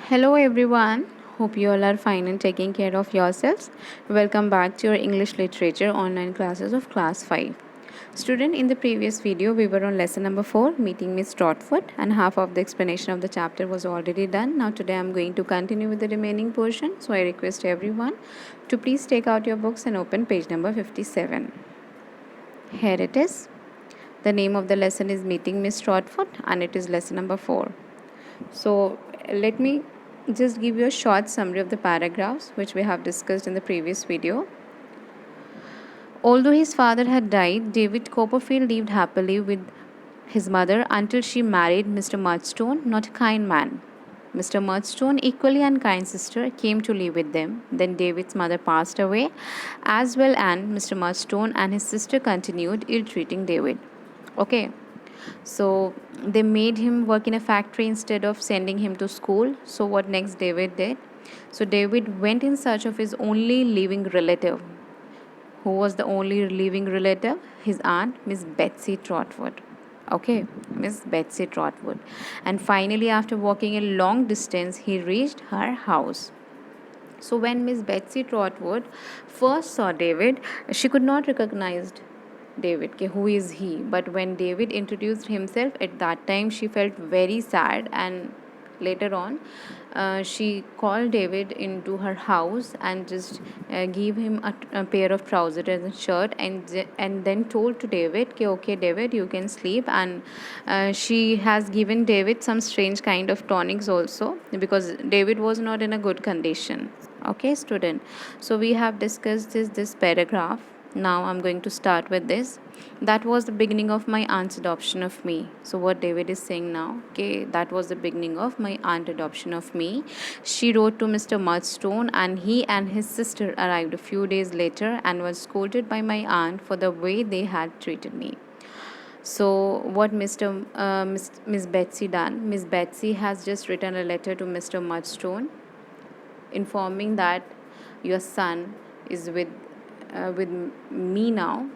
Hello everyone. Hope you all are fine and taking care of yourselves. Welcome back to your English Literature online classes of class 5. Student, in the previous video we were on lesson number 4, meeting Miss Trotwood, and half of the explanation of the chapter was already done. Now today I am going to continue with the remaining portion. So I request everyone to please take out your books and open page number 57. Here it is. The name of the lesson is Meeting Miss Trotwood and it is lesson number 4. So let me just give you a short summary of the paragraphs which we have discussed in the previous video. Although his father had died, David Copperfield lived happily with his mother until she married Mr. Murdstone, not a kind man. Mr. Murdstone, equally unkind sister, came to live with them. Then David's mother passed away, as well, and Mr. Murdstone and his sister continued ill-treating David. Okay, so they made him work in a factory instead of sending him to school. So what next David did? So David went in search of his only living relative. Who was the only living relative? His aunt, Miss Betsy Trotwood. Okay, Miss Betsy Trotwood. And finally, after walking a long distance, he reached her house. So when Miss Betsy Trotwood first saw David, she could not recognize David. Okay, who is he? But when David introduced himself at that time, she felt very sad, and later on, she called David into her house and just gave him a pair of trousers and a shirt, and then told to David, okay, David, you can sleep. And she has given David some strange kind of tonics also, because David was not in a good condition. Okay, student. So we have discussed this paragraph. Now I'm going to start with this. That was the beginning of my aunt's adoption of me. So what David is saying now, okay, that was the beginning of my aunt adoption of me. She wrote to Mr. Murdstone, and he and his sister arrived a few days later and was scolded by my aunt for the way they had treated me. So what Miss Betsy done? Miss Betsy has just written a letter to Mr. Murdstone informing that your son is with me now.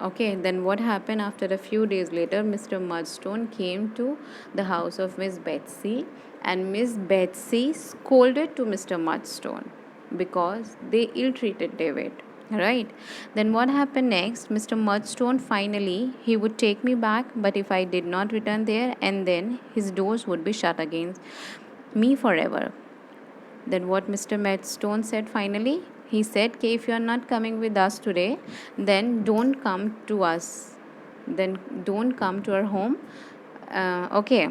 Okay, then what happened? After a few days later, Mr. Murdstone came to the house of Miss Betsy, and Miss Betsy scolded to Mr. Murdstone because they ill-treated David. Right, then what happened next? Mr. Murdstone finally, he would take me back, but if I did not return there, and then his doors would be shut against me forever. Then what Mr. Murdstone said finally? He said, okay, if you are not coming with us today, then don't come to us. Then don't come to our home. Okay,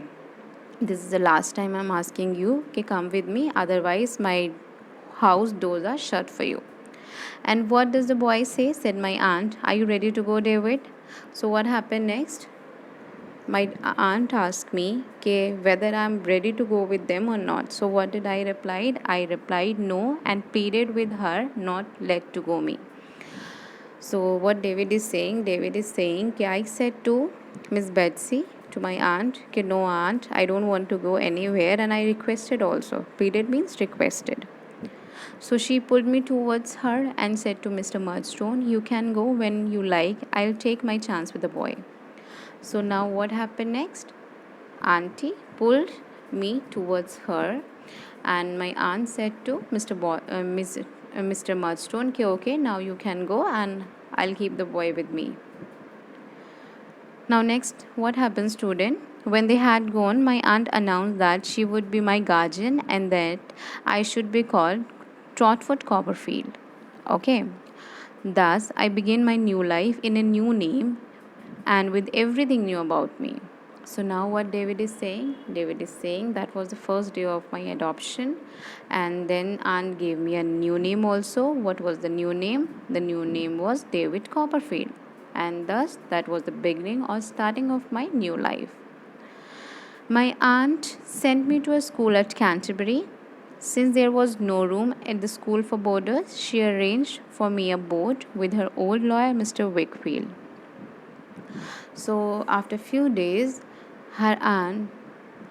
this is the last time I'm asking you, okay, come with me. Otherwise, my house doors are shut for you. And what does the boy say? Said my aunt. Are you ready to go, David? So what happened next? My aunt asked me, okay, whether I'm ready to go with them or not. So what did I reply? I replied no and pleaded with her not let to go me. So what David is saying? David is saying, okay, I said to Miss Betsy, to my aunt, okay, no aunt, I don't want to go anywhere, and I requested also. Pleaded means requested. So she pulled me towards her and said to Mr. Murdstone, you can go when you like. I'll take my chance with the boy. So now what happened next? Auntie pulled me towards her, and my aunt said to Mr. Murdstone, okay, now you can go and I'll keep the boy with me. Now next, what happened, student? When they had gone, my aunt announced that she would be my guardian and that I should be called Trotwood Copperfield. Okay. Thus, I begin my new life in a new name and with everything new about me. So now what David is saying? David is saying that was the first day of my adoption, and then aunt gave me a new name also. What was the new name? The new name was David Copperfield, and thus that was the beginning or starting of my new life. My aunt sent me to a school at Canterbury. Since there was no room at the school for boarders, she arranged for me a board with her old lawyer, Mr. Wickfield. So after a few days, her aunt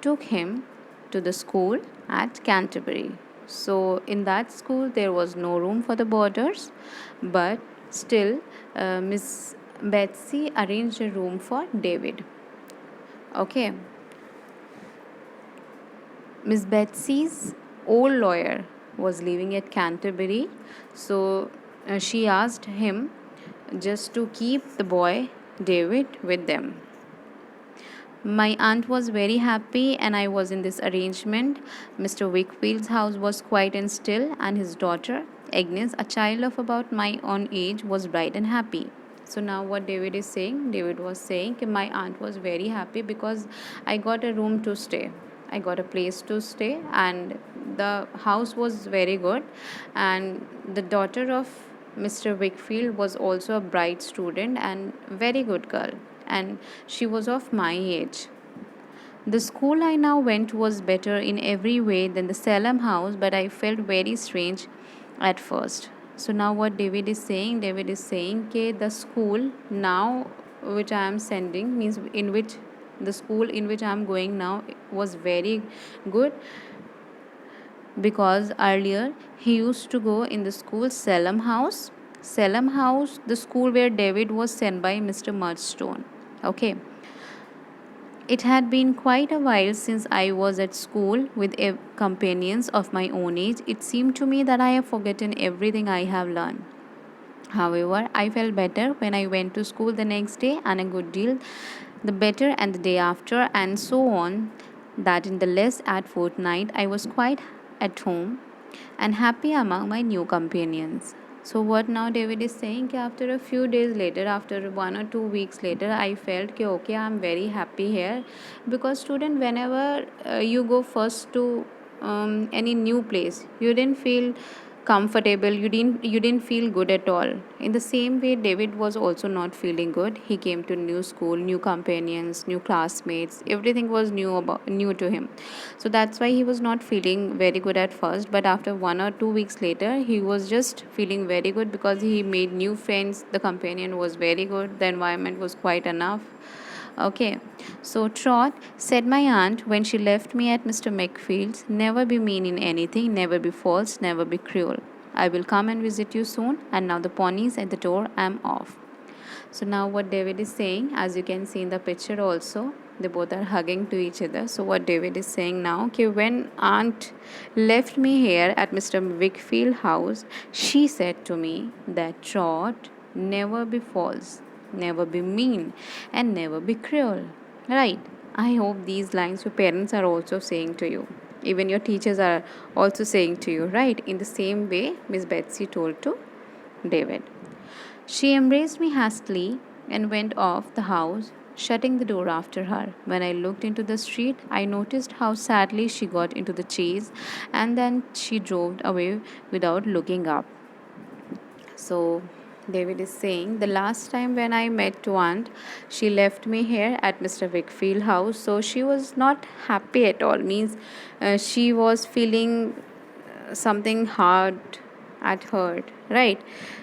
took him to the school at Canterbury. So in that school, there was no room for the boarders, but still, Miss Betsy arranged a room for David. Okay. Miss Betsy's old lawyer was living at Canterbury. So she asked him just to keep the boy David with them. My aunt was very happy, and I was in this arrangement. Mr. Wickfield's house was quiet and still, and his daughter, Agnes, a child of about my own age, was bright and happy. So now what David is saying, David was saying that my aunt was very happy because I got a room to stay. I got a place to stay, and the house was very good. And the daughter of Mr. Wickfield was also a bright student and very good girl, and she was of my age. The school I now went to was better in every way than the Salem house, but I felt very strange at first. So now what David is saying that the school now which I am sending, means in which the school in which I am going now, was very good, because earlier he used to go in the school Salem House. Salem House, the school where David was sent by Mr. Murdstone. Okay. It had been quite a while since I was at school with companions of my own age. It seemed to me that I have forgotten everything I have learned. However, I felt better when I went to school the next day, and a good deal the better and the day after, and so on, that in the less at fortnight I was quite at home and happy among my new companions. So what now David is saying that after a few days later, after 1 or 2 weeks later, I felt that okay, I'm very happy here, because student, whenever you go first to any new place, you didn't feel comfortable, you didn't feel good at all. In the same way, David was also not feeling good. He came to new school, new companions, new classmates, everything was new to him. So that's why he was not feeling very good at first, but after 1 or 2 weeks later, he was just feeling very good because he made new friends, the companion was very good, the environment was quite enough. Okay, so Trot, said my aunt when she left me at Mr. Wickfield's, never be mean in anything, never be false, never be cruel. I will come and visit you soon, and now the pony's at the door, I'm off. So now what David is saying, as you can see in the picture also, they both are hugging to each other. So what David is saying now, okay, when aunt left me here at Mr. Wickfield house, she said to me that Trot, never be false, never be mean, and never be cruel. Right? I hope these lines your parents are also saying to you. Even your teachers are also saying to you, right? In the same way, Miss Betsy told to David. She embraced me hastily and went off the house, shutting the door after her. When I looked into the street, I noticed how sadly she got into the chaise, and then she drove away without looking up. So David is saying, the last time when I met aunt, she left me here at Mr. Wickfield house. So she was not happy at all. Means she was feeling something hard at hurt, right?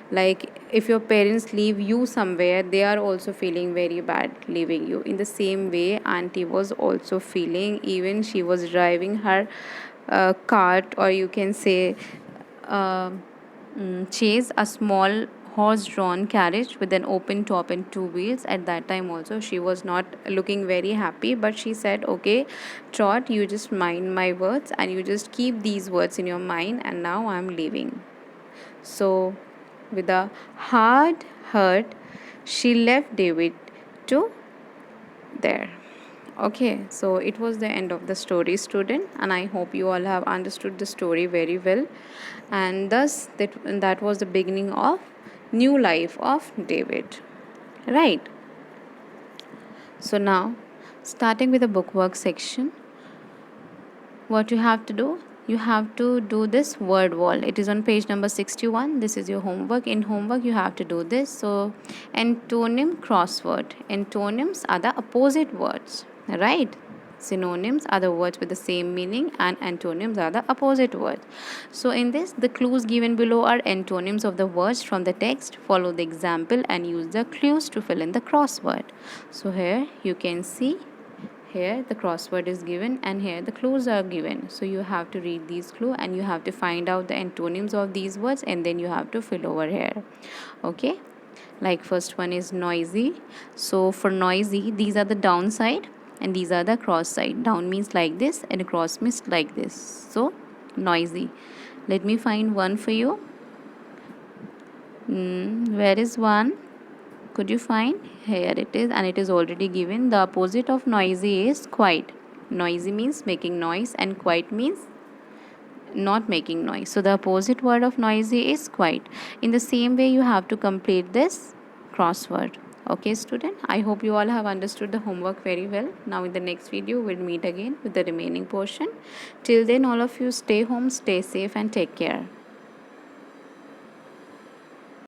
Like if your parents leave you somewhere, they are also feeling very bad leaving you. In the same way, auntie was also feeling. Even she was driving her cart, or you can say uh, chase a small horse drawn carriage with an open top and two wheels. At that time also she was not looking very happy, but she said, okay Trot, you just mind my words and you just keep these words in your mind, and now I'm leaving. So with a hard hurt, she left David to there. Okay, so it was the end of the story, student, and I hope you all have understood the story very well. And thus that was the beginning of new life of David. Right. So now, starting with the bookwork section, what you have to do, you have to do this word wall. It is on page number 61. This is your homework. In homework you have to do this. So antonym crossword. Antonyms are the opposite words, right? Synonyms are the words with the same meaning, and antonyms are the opposite words. So in this, the clues given below are antonyms of the words from the text. Follow the example and use the clues to fill in the crossword. So here you can see, here the crossword is given and here the clues are given. So you have to read these clues and you have to find out the antonyms of these words, and then you have to fill over here. Okay, like first one is noisy. So for noisy, these are the downside and these are the cross side. Down means like this and cross means like this. So noisy. Let me find one for you. Where is one? Could you find? Here it is, and it is already given. The opposite of noisy is quiet. Noisy means making noise, and quiet means not making noise. So the opposite word of noisy is quiet. In the same way, you have to complete this crossword. Okay, student, I hope you all have understood the homework very well. Now in the next video, we'll meet again with the remaining portion. Till then, all of you stay home, stay safe, and take care.